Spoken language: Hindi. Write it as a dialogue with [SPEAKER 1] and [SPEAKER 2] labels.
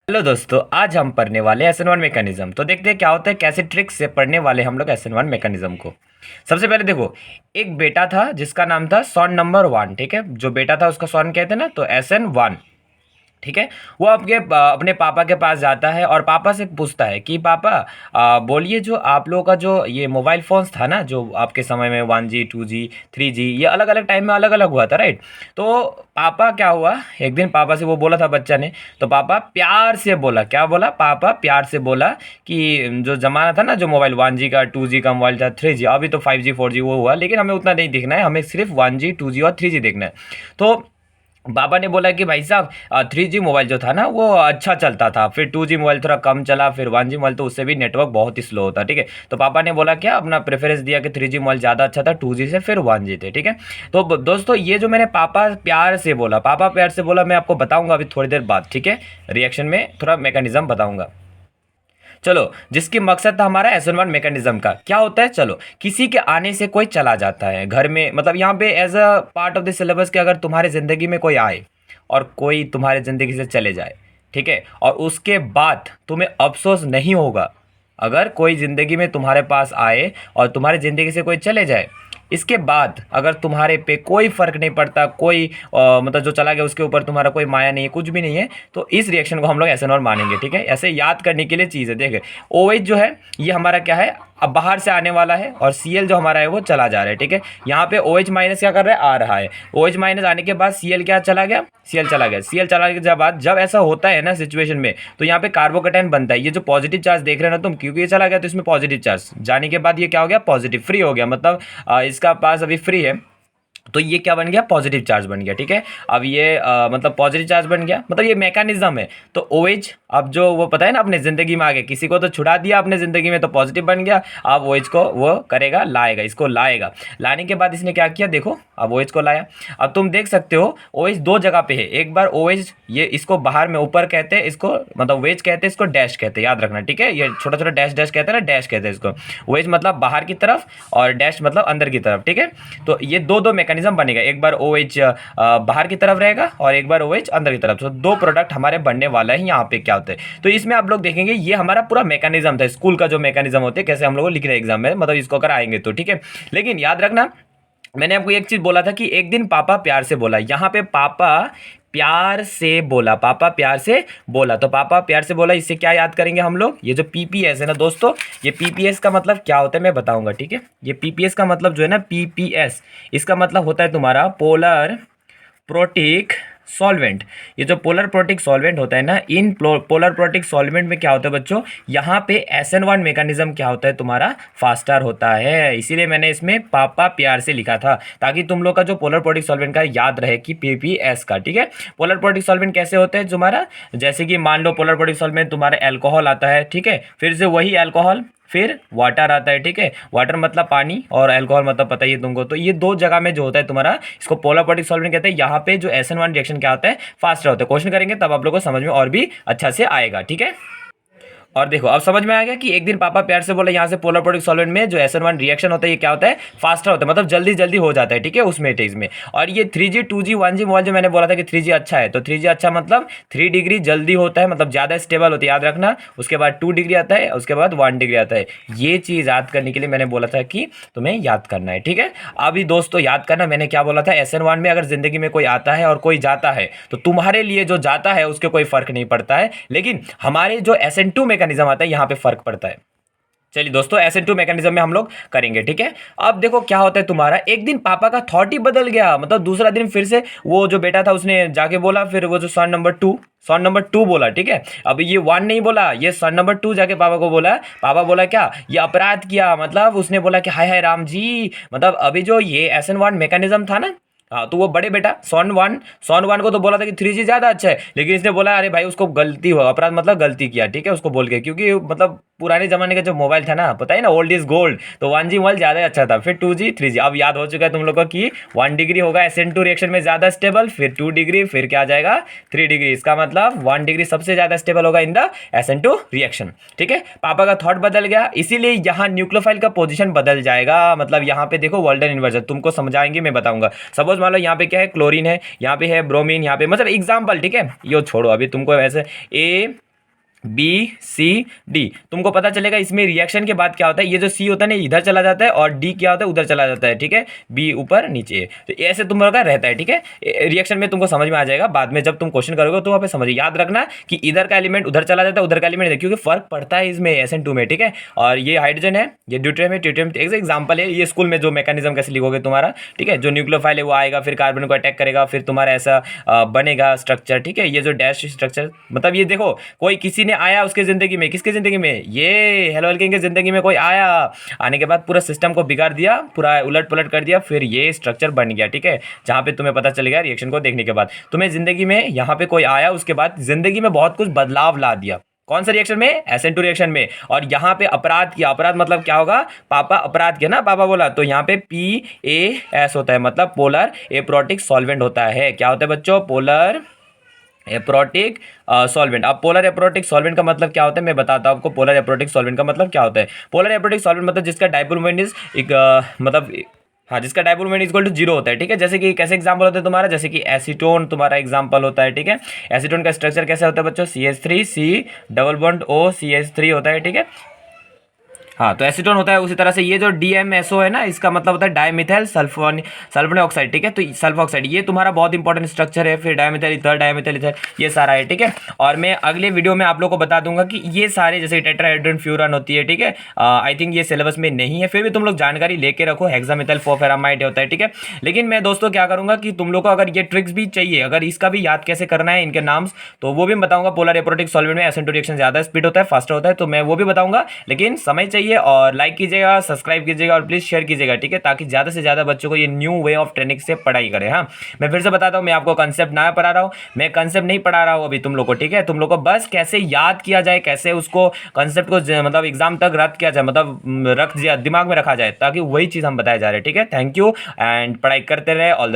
[SPEAKER 1] हेलो दोस्तों, आज हम पढ़ने वाले SN1 मैकेनिज्म। तो देखते हैं क्या होता है, कैसे ट्रिक्स से पढ़ने वाले हम लोग SN1 मैकेनिज्म को। सबसे पहले देखो, एक बेटा था जिसका नाम था सॉन नंबर 1। ठीक है, जो बेटा था उसका सॉन कहते हैं ना, तो SN1। ठीक है, वो अपने पापा के पास जाता है और पापा से पूछता है कि पापा बोलिए, जो आप लोगों का जो ये मोबाइल फ़ोन्स था ना, जो आपके समय में 1G 2G 3G, ये अलग अलग टाइम में अलग अलग हुआ था, राइट। तो पापा क्या हुआ, एक दिन पापा से वो बोला था बच्चा ने, तो पापा प्यार से बोला, क्या बोला, पापा प्यार से बोला कि जो ज़माना था ना, जो मोबाइल 1G का 2G का मोबाइल था, 3G, अभी तो 5G 4G वो हुआ, लेकिन हमें उतना नहीं देखना है, हमें सिर्फ 1G 2G और 3G देखना है। तो पापा ने बोला कि भाई साहब, 3G मोबाइल जो था ना वो अच्छा चलता था, फिर 2G मोबाइल थोड़ा कम चला, फिर 1G मोबाइल तो उससे भी नेटवर्क बहुत ही स्लो होता, ठीक है। तो पापा ने बोला क्या, अपना प्रेफरेंस दिया कि 3G मोबाइल ज़्यादा अच्छा था 2G से, फिर 1G थे, ठीक है। तो दोस्तों, ये जो मैंने पापा प्यार से बोला, पापा प्यार से बोला, मैं आपको बताऊंगा अभी थोड़ी देर बाद, ठीक है। रिएक्शन में थोड़ा मैकेनिज्म बताऊंगा। चलो, जिसकी मकसद था हमारा SN1 मैकेनिज्म का, क्या होता है, चलो, किसी के आने से कोई चला जाता है घर में, मतलब यहाँ पे as a part of the syllabus कि अगर तुम्हारे ज़िंदगी में कोई आए और कोई तुम्हारे ज़िंदगी से चले जाए, ठीक है, और उसके बाद तुम्हें अफसोस नहीं होगा। अगर कोई ज़िंदगी में तुम्हारे पास आए और तुम्हारी ज़िंदगी से कोई चले जाए, इसके बाद अगर तुम्हारे पे कोई फ़र्क नहीं पड़ता, कोई मतलब जो चला गया उसके ऊपर तुम्हारा कोई माया नहीं है, कुछ भी नहीं है, तो इस रिएक्शन को हम लोग SN1 मानेंगे, ठीक है। ऐसे याद करने के लिए चीज़ है, देखिए OH जो है ये हमारा क्या है, अब बाहर से आने वाला है, और Cl जो हमारा है वो चला जा रहा है, ठीक है। यहाँ पे OH माइनस क्या कर रहा है, आ रहा है। OH माइनस आने के बाद Cl क्या चला गया, Cl चला गया। Cl चला के बाद जब ऐसा होता है ना सिचुएशन में, तो यहाँ पे कार्बोकेटायन बनता है। ये जो पॉजिटिव चार्ज देख रहे हो ना तुम, क्योंकि ये चला गया तो इसमें पॉजिटिव चार्ज जाने के बाद ये क्या हो गया, पॉजिटिव फ्री हो गया, मतलब इसका पास अभी फ्री है, तो ये क्या बन गया, पॉजिटिव चार्ज बन गया, ठीक है। अब ये मतलब पॉजिटिव चार्ज बन गया, मतलब ये मैकेनिज्म है। तो OH अब जो वो पता है ना, अपने ज़िंदगी में आ गया, किसी को तो छुड़ा दिया अपने ज़िंदगी में, तो पॉजिटिव बन गया। अब OH को वो करेगा, लाएगा, इसको लाएगा। लाने के बाद इसने क्या किया, देखो, अब OH को लाया। अब तुम देख सकते हो OH दो जगह पे है। एक बार OH, ये इसको बाहर में ऊपर कहते हैं, इसको मतलब वेज कहते हैं, इसको डैश कहते हैं, याद रखना, ठीक है। ये छोटा छोटा डैश डैश कहते हैं ना, डैश कहते हैं इसको। वेज मतलब बाहर की तरफ और डैश मतलब अंदर की तरफ, ठीक है। तो ये दो दो मैकेनिज्म बनेगा, एक बार OH बाहर की तरफ रहेगा और एक बार OH अंदर की तरफ। तो दो प्रोडक्ट हमारे बनने वाला है। यहाँ पे क्या होता है, तो इसमें आप लोग देखेंगे ये हमारा पूरा मैकेनिज्म था, स्कूल का जो मैकेनिज्म होते हैं, कैसे हम लोग लिख रहे हैं एग्जाम में, मतलब इसको अगर आएंगे तो, ठीक है। लेकिन याद रखना, मैंने आपको एक चीज बोला था कि एक दिन पापा प्यार से बोला, यहाँ पे पापा प्यार से बोला, पापा प्यार से बोला, तो पापा प्यार से बोला, इससे क्या याद करेंगे हम लोग, ये जो PPS है ना दोस्तों, ये PPS का मतलब क्या होता है मैं बताऊंगा, ठीक है। ये PPS का मतलब जो है ना, PPS, इसका मतलब होता है तुम्हारा पोलर प्रोटिक सॉल्वेंट। ये जो पोलर प्रोटिक सॉल्वेंट होता है ना, इन पोलर प्रोटिक सॉल्वेंट में क्या होता है बच्चों, यहाँ पे SN1 मैकेनिज्म क्या होता है तुम्हारा, फास्टर होता है। इसीलिए मैंने इसमें पापा प्यार से लिखा था, ताकि तुम लोग का जो पोलर प्रोटिक सॉल्वेंट का याद रहे कि PPS का, ठीक है। पोलर प्रोटिक सॉल्वेंट कैसे होते हैं तुम्हारा, जैसे कि मान लो पोलर प्रोटिक सॉल्वेंट तुम्हारा एल्कोहल आता है, ठीक है, फिर से वही एल्कोहल, फिर वाटर आता है, ठीक है। वाटर मतलब पानी और अल्कोहल मतलब पता ही है तुमको। तो ये दो जगह में जो होता है तुम्हारा, इसको पोलर प्रोटिक सॉल्वेंट कहते हैं। यहाँ पे जो SN1 रिएक्शन क्या होता है, फास्टर होता है। क्वेश्चन करेंगे तब आप लोगों को समझ में और भी अच्छा से आएगा, ठीक है। और देखो, अब समझ में आ गया कि एक दिन पापा प्यार से बोले, यहाँ से पोलर प्रोटिक सॉल्वेंट में जो SN1 रिएक्शन होता है, ये क्या होता है, फास्टर होता है, मतलब जल्दी जल्दी हो जाता है, ठीक है, उसमें टेज में। और ये 3G 2G 1G मोबाइल जो मैंने बोला था कि 3G अच्छा है, तो 3G अच्छा मतलब 3 डिग्री जल्दी होता है, मतलब ज़्यादा स्टेबल होती है, याद रखना। उसके बाद 2 डिग्री आता है, उसके बाद 1 डिग्री आता है। ये चीज़ याद करने के लिए मैंने बोला था कि तुम्हें याद करना है, ठीक है। अभी दोस्तों याद करना, मैंने क्या बोला था, SN1 में अगर जिंदगी में कोई आता है और कोई जाता है, तो तुम्हारे लिए जो जाता है उसके कोई फर्क नहीं पड़ता है, लेकिन हमारे जो SN2 मैकेनिज्म आता है यहाँ पे फर्क पड़ता है। चलिए दोस्तों, SN2 मैकेनिज्म में हम लोग करेंगे, ठीक है। अब देखो क्या होता है तुम्हारा, एक दिन पापा का थॉट ही बदल गया, मतलब दूसरा दिन फिर से वो जो बेटा था उसने जाके बोला, फिर वो जो सन नंबर टू बोला, ठीक है। अब ये 1 नहीं बोला, ये सन नंबर 2 जाके पापा को बोला। पापा बोला क्या, ये अपराध किया, मतलब उसने बोला कि हाय हाय राम जी, मतलब अभी जो ये SN1 मैकेनिज्म था ना, हाँ, तो वो बड़े बेटा सॉन वन को तो बोला था कि 3G ज़्यादा अच्छा है, लेकिन इसने बोला अरे भाई उसको गलती हुआ, अपराध मतलब गलती किया, ठीक है, उसको बोल के, क्योंकि मतलब पुराने ज़माने का जो मोबाइल था ना, पता है ना, ओल्ड इज गोल्ड, तो 1G मोबाइल ज़्यादा अच्छा था, फिर 2G 3G। अब याद हो चुका है तुम लोग को कि 1 डिग्री होगा SN2 रिएक्शन में ज़्यादा स्टेबल, फिर 2 डिग्री, फिर क्या आ जाएगा 3 डिग्री। इसका मतलब 1 डिग्री सबसे ज़्यादा स्टेबल होगा इन द SN2 रिएक्शन, ठीक है। पापा का थॉट बदल गया, इसीलिए यहाँ न्यूक्लियोफाइल का पोजीशन बदल जाएगा। मतलब यहाँ पे देखो वर्ल्डन इन्वर्जन, तुमको समझाएंगे, मैं बताऊंगा। सपोज मान लो यहाँ पे क्या है, क्लोरीन है, यहाँ पे है ब्रोमीन, यहाँ पे मतलब एग्जाम्पल, ठीक है, यो छोड़ो, अभी तुमको वैसे बी सी डी, तुमको पता चलेगा इसमें रिएक्शन के बाद क्या होता है, ये जो सी होता है ना इधर चला जाता है और डी क्या होता है उधर चला जाता है, ठीक है, बी ऊपर नीचे, तो ऐसे तुम लोग का रहता है, ठीक है। रिएक्शन में तुमको समझ में आ जाएगा, बाद में जब तुम क्वेश्चन करोगे तो वहाँ पे समझ याद रखना कि इधर का एलिमेंट उधर चला जाता है, उधर का एलिमेंट इधर, क्योंकि फर्क पड़ता है इसमें SN2 में, ठीक है। और ये हाइड्रोजन है, ये ड्यूटेरियम है, ट्यूटेरियम एक एग्जाम्पल है, ये स्कूल में जो मैकेनिज्म कैसे लिखोगे तुम्हारा, ठीक है, जो न्यूक्लियोफाइल है वो आएगा फिर कार्बन को अटैक करेगा, फिर तुम्हारा ऐसा बनेगा स्ट्रक्चर, ठीक है। ये जो डैश स्ट्रक्चर, मतलब ये देखो कोई किसी ने आया उसके जिंदगी में, किसके जिंदगी में, ये हेलो एल्केन के जिंदगी में कोई आया, आने के बाद पूरा सिस्टम को बिगाड़ दिया, पूरा उलट पुलट कर दिया, फिर ये स्ट्रक्चर बन गया, ठीक है। जहाँ पे तुम्हें पता चलेगा रिएक्शन को देखने के बाद, तुम्हें जिंदगी में यहाँ पे कोई आया उसके बाद जिंदगी में बहुत कुछ बदलाव ला दिया, कौन सा रिएक्शन में, SN2 रिएक्शन में। और यहाँ पे अपराध किया, अपराध मतलब क्या होगा, पापा अपराध किया ना, पापा बोला, तो यहाँ पे PAS होता है, मतलब पोलर एप्रोटिक सॉल्वेंट होता है। क्या होता है बच्चों, पोलर एप्रोटिक सॉल्वेंट। अब पोलर एप्रोटिक सॉल्वेंट का मतलब क्या होता है मैं बताता हूँ आपको, पोलर एप्रोटिक सॉल्वेंट का मतलब क्या होता है। पोलर एप्रोटिक सॉल्वेंट मतलब जिसका डाइपोल मोमेंट इज एक मतलब हाँ, जिसका डाइपोल मोमेंट इक्वल टू 0 होता है, ठीक है। जैसे कि कैसे एग्जांपल होता है तुम्हारा, जैसे कि एसीटोन तुम्हारा एग्जांपल होता है, ठीक है। एसीटोन का स्ट्रक्चर कैसे होता है बच्चों, CH3 C double bond O CH3 होता है, ठीक है। हाँ, तो एसीटोन होता है। उसी तरह से ये जो DMSO है ना, इसका मतलब होता है डाइमिथाइल सल्फोनिक ऑक्साइड, ठीक है। तो सल्फर ऑक्साइड ये तुम्हारा बहुत इंपॉर्टेंट स्ट्रक्चर है। फिर डाइमिथाइल ईथर, डाइमिथाइल ईथर, ये सारा है, ठीक है। और मैं अगले वीडियो में आप लोग को बता दूंगा कि ये सारे जैसे टेट्राहाइड्रोजन फ्यूरन होती है, ठीक है। आई थिंक ये सिलेबस में नहीं है, फिर भी तुम लोग जानकारी लेके रखो। हेक्सामिथाइल फोफेरामाइड होता है, ठीक है। लेकिन मैं दोस्तों क्या करूंगा कि तुम लोग को अगर ये ट्रिक्स भी चाहिए, अगर इसका भी याद कैसे करना है इनके नाम्स, तो वो भी बताऊंगा। पोलर एप्रोटिक सॉल्वेंट में SN2 रिएक्शन ज्यादा स्पीड होता है, फास्टर होता है, तो मैं वो भी बताऊंगा। लेकिन समय चाहिए, और लाइक कीजिएगा, सब्सक्राइब कीजिएगा और प्लीज शेयर कीजिएगा, ठीक है, ताकि ज्यादा से ज्यादा बच्चों को ये न्यू वे ऑफ ट्रेनिंग से पढ़ाई करें। हाँ, मैं फिर से बताता हूँ, मैं आपको कंसेप्ट ना पढ़ा रहा हूँ, मैं कंसेप्ट नहीं पढ़ा रहा हूँ अभी तुम लोग को, ठीक है। तुम लोग को बस कैसे याद किया जाए, कैसे उसको कंसेप्ट को मतलब एग्जाम तक रद्द किया जाए, मतलब रख दिया दिमाग में रखा जाए, ताकि वही चीज हम बताया जा रहे हैं, ठीक है। थैंक यू एंड पढ़ाई करते रहे। ऑल